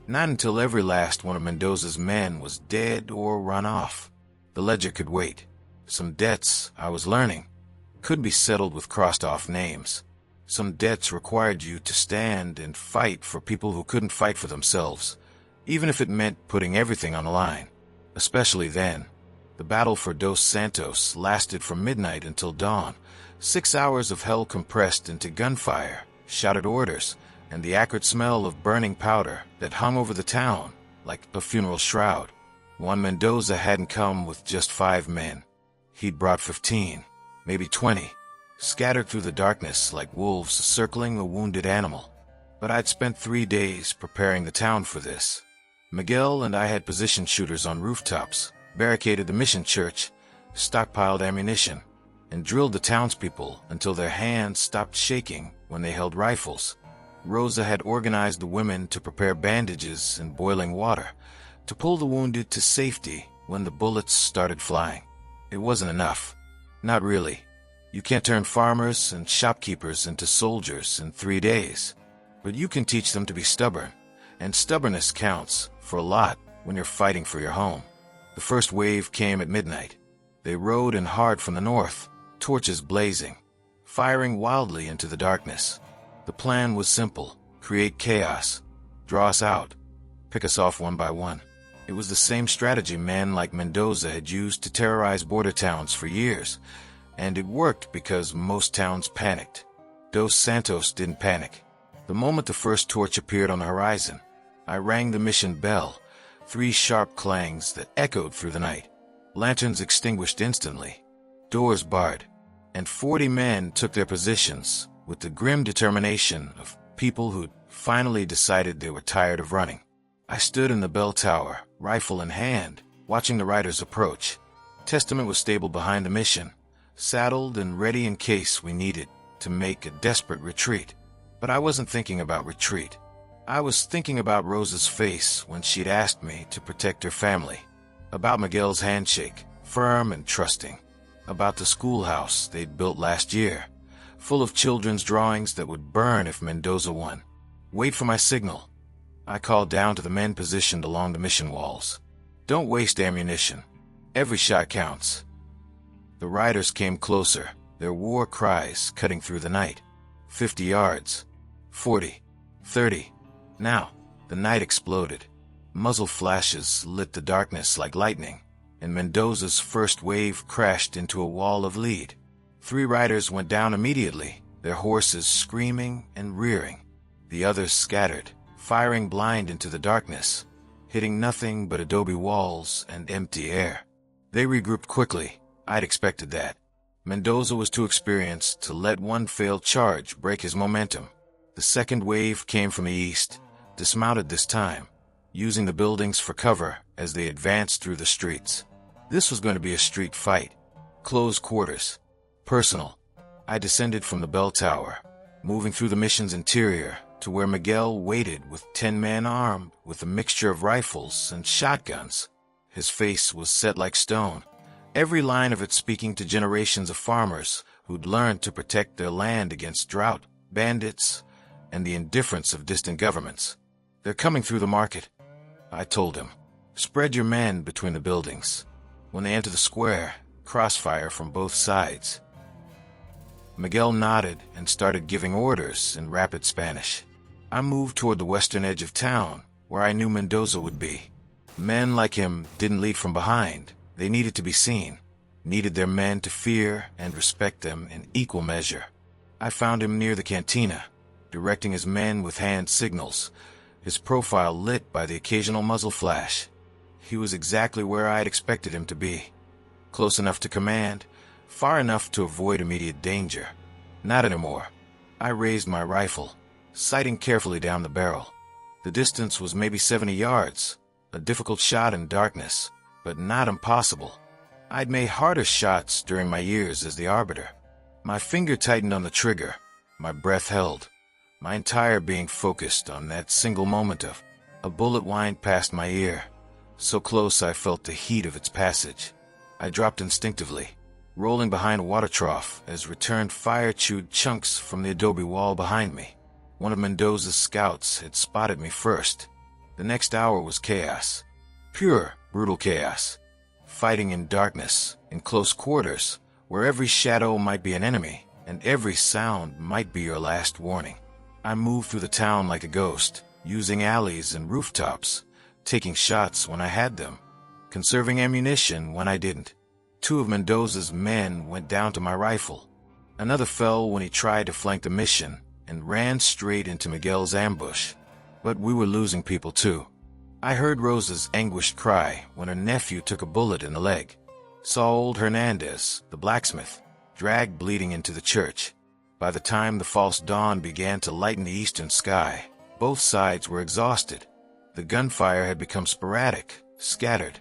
Speaker 1: Not until every last one of Mendoza's men was dead or run off. The ledger could wait. Some debts, I was learning, could be settled with crossed-off names. Some debts required you to stand and fight for people who couldn't fight for themselves, even if it meant putting everything on the line. Especially then. The battle for Dos Santos lasted from midnight until dawn. 6 hours of hell compressed into gunfire, shouted orders, and the acrid smell of burning powder that hung over the town like a funeral shroud. Juan Mendoza hadn't come with just 5 men. He'd brought 15, maybe 20, scattered through the darkness like wolves circling a wounded animal. But I'd spent 3 days preparing the town for this. Miguel and I had position shooters on rooftops, barricaded the mission church, stockpiled ammunition, and drilled the townspeople until their hands stopped shaking when they held rifles. Rosa had organized the women to prepare bandages and boiling water, to pull the wounded to safety when the bullets started flying. It wasn't enough. Not really. You can't turn farmers and shopkeepers into soldiers in 3 days. But you can teach them to be stubborn, and stubbornness counts for a lot when you're fighting for your home. The first wave came at midnight. They rode in hard from the north, torches blazing, firing wildly into the darkness. The plan was simple: create chaos, draw us out, pick us off one by one. It was the same strategy men like Mendoza had used to terrorize border towns for years, and it worked because most towns panicked. Dos Santos didn't panic. The moment the first torch appeared on the horizon, I rang the mission bell, 3 sharp clangs that echoed through the night. Lanterns extinguished instantly, doors barred, and 40 men took their positions with the grim determination of people who'd finally decided they were tired of running. I stood in the bell tower, rifle in hand, watching the riders approach. Testament was stable behind the mission, saddled and ready in case we needed to make a desperate retreat. But I wasn't thinking about retreat. I was thinking about Rosa's face when she'd asked me to protect her family, about Miguel's handshake, firm and trusting, about the schoolhouse they'd built last year, full of children's drawings that would burn if Mendoza won. Wait for my signal. I called down to the men positioned along the mission walls. Don't waste ammunition. Every shot counts. The riders came closer, their war cries cutting through the night. 50 yards. 40. 30. Now, the night exploded. Muzzle flashes lit the darkness like lightning, and Mendoza's first wave crashed into a wall of lead. 3 riders went down immediately, their horses screaming and rearing. The others scattered, firing blind into the darkness, hitting nothing but adobe walls and empty air. They regrouped quickly. I'd expected that. Mendoza was too experienced to let one failed charge break his momentum. The second wave came from the east, dismounted this time, using the buildings for cover as they advanced through the streets. This was going to be a street fight. Close quarters. Personal. I descended from the bell tower, moving through the mission's interior to where Miguel waited with 10 men armed with a mixture of rifles and shotguns. His face was set like stone, every line of it speaking to generations of farmers who'd learned to protect their land against drought, bandits, and the indifference of distant governments. They're coming through the market, I told him. Spread your men between the buildings. When they enter the square, crossfire from both sides. Miguel nodded and started giving orders in rapid Spanish. I moved toward the western edge of town, where I knew Mendoza would be. Men like him didn't lead from behind. They needed to be seen, needed their men to fear and respect them in equal measure. I found him near the cantina, directing his men with hand signals, his profile lit by the occasional muzzle flash. He was exactly where I had expected him to be. Close enough to command, far enough to avoid immediate danger. Not anymore. I raised my rifle, sighting carefully down the barrel. The distance was maybe 70 yards, a difficult shot in darkness, but not impossible. I'd made harder shots during my years as the Arbiter. My finger tightened on the trigger, my breath held, my entire being focused on that single moment of a bullet whined past my ear, so close I felt the heat of its passage. I dropped instinctively, rolling behind a water trough as returned fire chewed chunks from the adobe wall behind me. One of Mendoza's scouts had spotted me first. The next hour was chaos. Pure, brutal chaos. Fighting in darkness, in close quarters, where every shadow might be an enemy, and every sound might be your last warning. I moved through the town like a ghost, using alleys and rooftops, taking shots when I had them, conserving ammunition when I didn't. 2 of Mendoza's men went down to my rifle. Another fell when he tried to flank the mission and ran straight into Miguel's ambush. But we were losing people too. I heard Rosa's anguished cry when her nephew took a bullet in the leg. Saw old Hernandez, the blacksmith, dragged bleeding into the church. By the time the false dawn began to lighten the eastern sky, both sides were exhausted. The gunfire had become sporadic, scattered,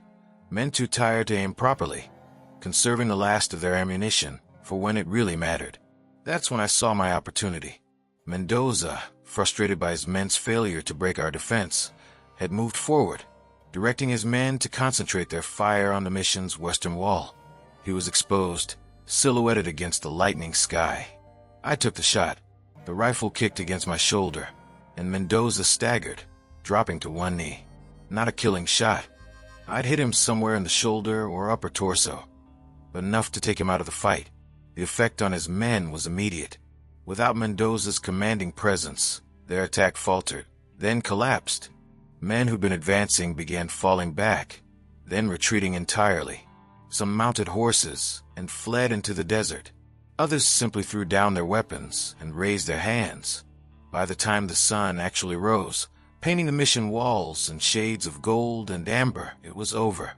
Speaker 1: men too tired to aim properly, conserving the last of their ammunition for when it really mattered. That's when I saw my opportunity. Mendoza, frustrated by his men's failure to break our defense, had moved forward, directing his men to concentrate their fire on the mission's western wall. He was exposed, silhouetted against the lightening sky. I took the shot. The rifle kicked against my shoulder, and Mendoza staggered, dropping to one knee. Not a killing shot. I'd hit him somewhere in the shoulder or upper torso, but enough to take him out of the fight. The effect on his men was immediate. Without Mendoza's commanding presence, their attack faltered, then collapsed. Men who'd been advancing began falling back, then retreating entirely. Some mounted horses and fled into the desert. Others simply threw down their weapons and raised their hands. By the time the sun actually rose, painting the mission walls in shades of gold and amber, it was over.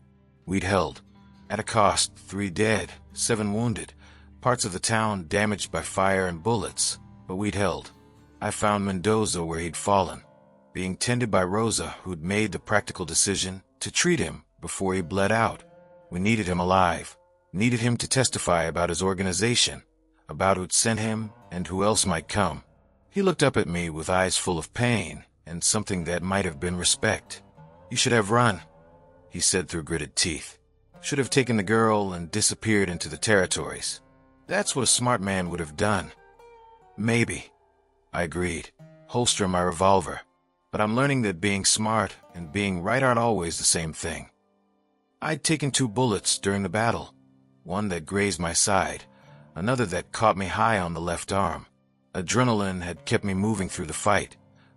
Speaker 1: We'd held. At a cost, 3 dead, 7 wounded, parts of the town damaged by fire and bullets, but we'd held. I found Mendoza where he'd fallen, being tended by Rosa, who'd made the practical decision to treat him before he bled out. We needed him alive, Needed him to testify about his organization, about who'd sent him and who else might come. He looked up at me with eyes full of pain and something that might have been respect. "You should have run," he said through gritted teeth. "Should have taken the girl and disappeared into the territories. That's what a smart man would have done." "Maybe," I agreed, holstering my revolver. "But I'm learning that being smart and being right aren't always the same thing." I'd taken 2 bullets during the battle, one that grazed my side, another that caught me high on the left arm. Adrenaline had kept me moving through the fight,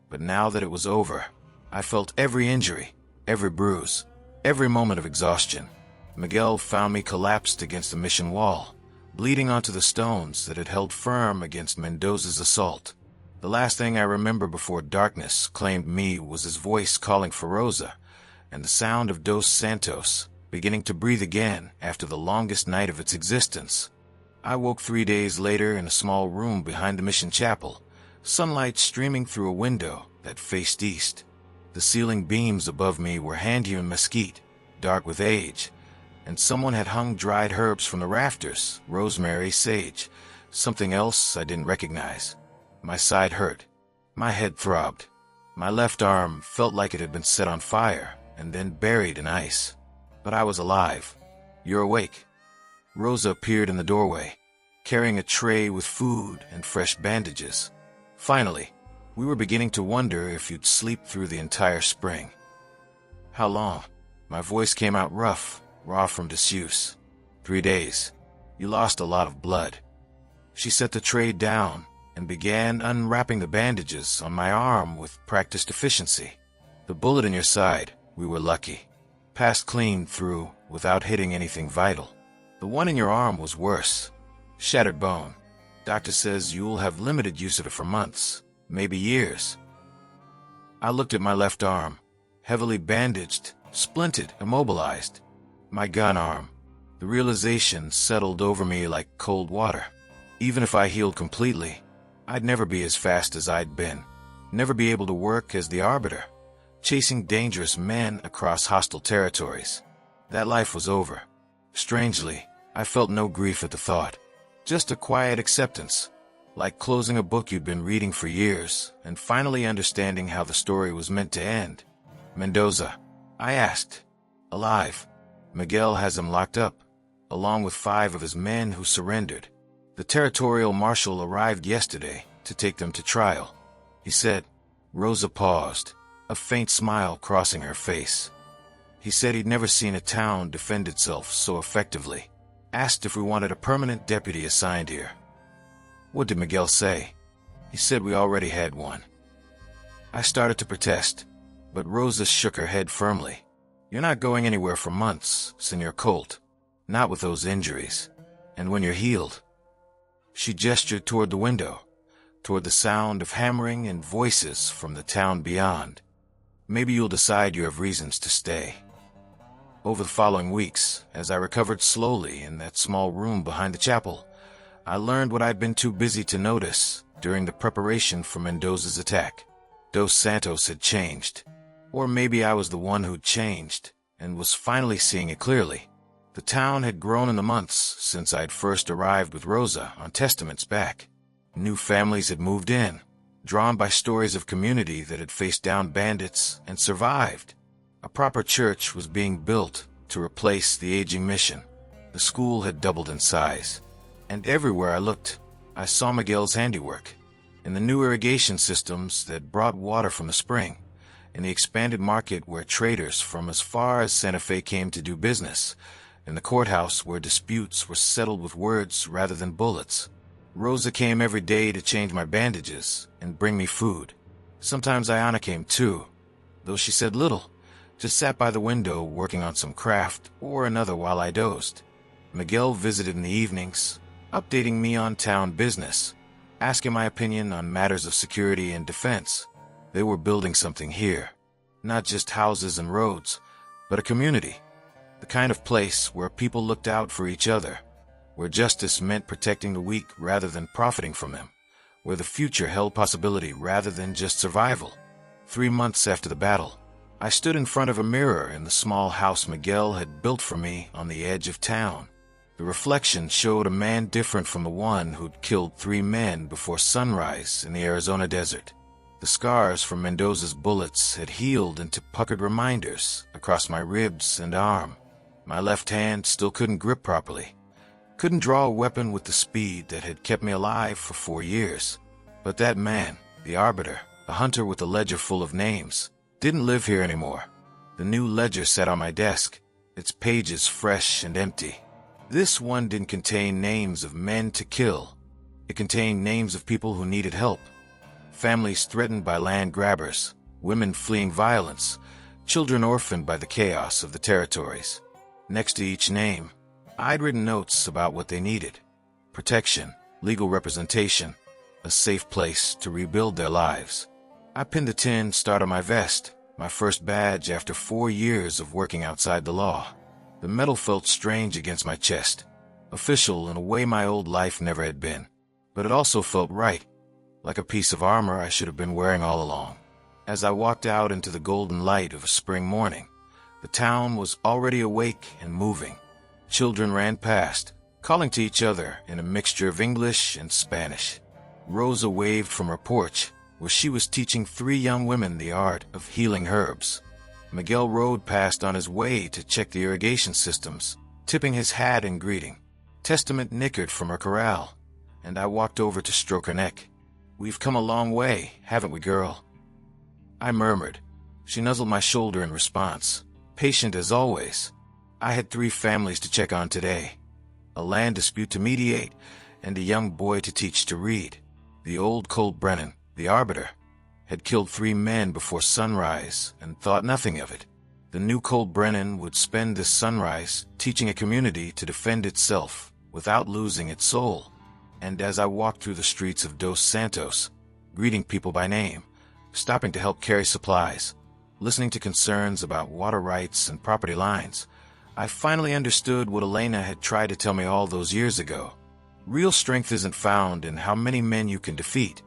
Speaker 1: but now that it was over, I felt every injury, every bruise, every moment of exhaustion. Miguel found me collapsed against the mission wall, bleeding onto the stones that had held firm against Mendoza's assault. The last thing I remember before darkness claimed me was his voice calling for Rosa, and the sound of Dos Santos beginning to breathe again after the longest night of its existence. I woke 3 days later in a small room behind the mission chapel, sunlight streaming through a window that faced east. The ceiling beams above me were hand-hewn mesquite, dark with age, and someone had hung dried herbs from the rafters, rosemary, sage, something else I didn't recognize. My side hurt. My head throbbed. My left arm felt like it had been set on fire and then buried in ice. But I was alive. "You're awake." Rosa appeared in the doorway, carrying a tray with food and fresh bandages. "Finally, we were beginning to wonder if you'd sleep through the entire spring." "How long?" My voice came out rough, raw from disuse. 3 days. You lost a lot of blood." She set the tray down and began unwrapping the bandages on my arm with practiced efficiency. "The bullet in your side, we were lucky. Passed clean through without hitting anything vital. The one in your arm was worse. Shattered bone. Doctor says you'll have limited use of it for months, maybe years." I looked at my left arm, heavily bandaged, splinted, immobilized. My gun arm. The realization settled over me like cold water. Even if I healed completely, I'd never be as fast as I'd been. Never be able to work as the Arbiter, chasing dangerous men across hostile territories. That life was over. Strangely, I felt no grief at the thought. Just a quiet acceptance, like closing a book you'd been reading for years and finally understanding how the story was meant to end. "Mendoza?" I asked. "Alive. Miguel has him locked up, along with 5 of his men who surrendered. The territorial marshal arrived yesterday to take them to trial," he said. Rosa paused, a faint smile crossing her face. "He said he'd never seen a town defend itself so effectively. Asked if we wanted a permanent deputy assigned here." "What did Miguel say?" "He said we already had one." I started to protest, but Rosa shook her head firmly. "You're not going anywhere for months, Senor Colt. Not with those injuries. And when you're healed." She gestured toward the window, toward the sound of hammering and voices from the town beyond. "Maybe you'll decide you have reasons to stay." Over the following weeks, as I recovered slowly in that small room behind the chapel, I learned what I'd been too busy to notice during the preparation for Mendoza's attack. Dos Santos had changed. Or maybe I was the one who'd changed and was finally seeing it clearly. The town had grown in the months since I'd first arrived with Rosa on Testament's back. New families had moved in, drawn by stories of community that had faced down bandits and survived. A proper church was being built to replace the aging mission. The school had doubled in size. And everywhere I looked, I saw Miguel's handiwork. In the new irrigation systems that brought water from the spring, in the expanded market where traders from as far as Santa Fe came to do business, in the courthouse where disputes were settled with words rather than bullets. Rosa came every day to change my bandages and bring me food. Sometimes Ayana came too, though she said little, just sat by the window working on some craft or another while I dozed. Miguel visited in the evenings, updating me on town business, asking my opinion on matters of security and defense. They were building something here, not just houses and roads, but a community. The kind of place where people looked out for each other, where justice meant protecting the weak rather than profiting from them, where the future held possibility rather than just survival. 3 months after the battle, I stood in front of a mirror in the small house Miguel had built for me on the edge of town. The reflection showed a man different from the one who'd killed 3 men before sunrise in the Arizona desert. The scars from Mendoza's bullets had healed into puckered reminders across my ribs and arm. My left hand still couldn't grip properly. Couldn't draw a weapon with the speed that had kept me alive for 4 years. But that man, the Arbiter, a hunter with a ledger full of names, didn't live here anymore. The new ledger sat on my desk, its pages fresh and empty. This one didn't contain names of men to kill. It contained names of people who needed help. Families threatened by land grabbers, women fleeing violence, children orphaned by the chaos of the territories. Next to each name, I'd written notes about what they needed: protection, legal representation, a safe place to rebuild their lives. I pinned the tin star on my vest, my first badge after 4 years of working outside the law. The metal felt strange against my chest, official in a way my old life never had been. But it also felt right, like a piece of armor I should have been wearing all along. As I walked out into the golden light of a spring morning, the town was already awake and moving. Children ran past, calling to each other in a mixture of English and Spanish. Rosa waved from her porch, where she was teaching 3 young women the art of healing herbs. Miguel rode past on his way to check the irrigation systems, tipping his hat in greeting. Testament nickered from her corral, and I walked over to stroke her neck. "We've come a long way, haven't we, girl?" I murmured. She nuzzled my shoulder in response, patient as always. I had 3 families to check on today, a land dispute to mediate, and a young boy to teach to read. The old Colt Brennan, the Arbiter, had killed 3 men before sunrise and thought nothing of it. The new Colt Brennan would spend this sunrise teaching a community to defend itself without losing its soul. And as I walked through the streets of Dos Santos, greeting people by name, stopping to help carry supplies, listening to concerns about water rights and property lines, I finally understood what Elena had tried to tell me all those years ago. Real strength isn't found in how many men you can defeat,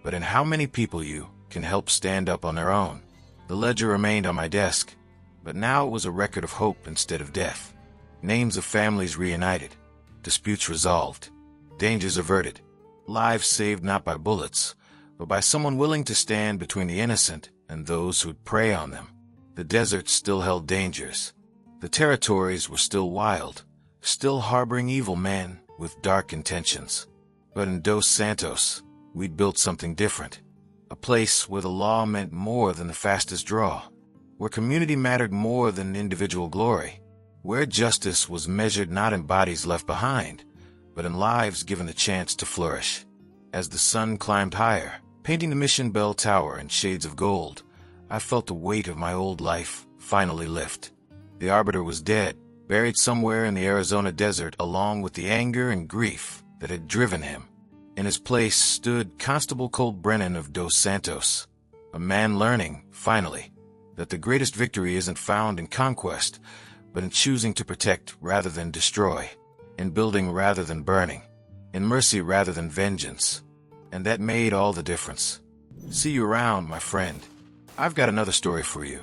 Speaker 1: but in how many people you can help stand up on their own. The ledger remained on my desk, but now it was a record of hope instead of death. Names of families reunited, disputes resolved, dangers averted, lives saved not by bullets, but by someone willing to stand between the innocent and those who'd prey on them. The desert still held dangers. The territories were still wild, still harboring evil men with dark intentions. But in Dos Santos, we'd built something different. A place where the law meant more than the fastest draw, where community mattered more than individual glory, where justice was measured not in bodies left behind, but in lives given the chance to flourish. As the sun climbed higher, painting the Mission Bell Tower in shades of gold, I felt the weight of my old life finally lift. The Arbiter was dead, buried somewhere in the Arizona desert along with the anger and grief that had driven him. In his place stood Constable Colt Brennan of Dos Santos, a man learning, finally, that the greatest victory isn't found in conquest, but in choosing to protect rather than destroy, in building rather than burning, in mercy rather than vengeance. And that made all the difference. See you around, my friend. I've got another story for you.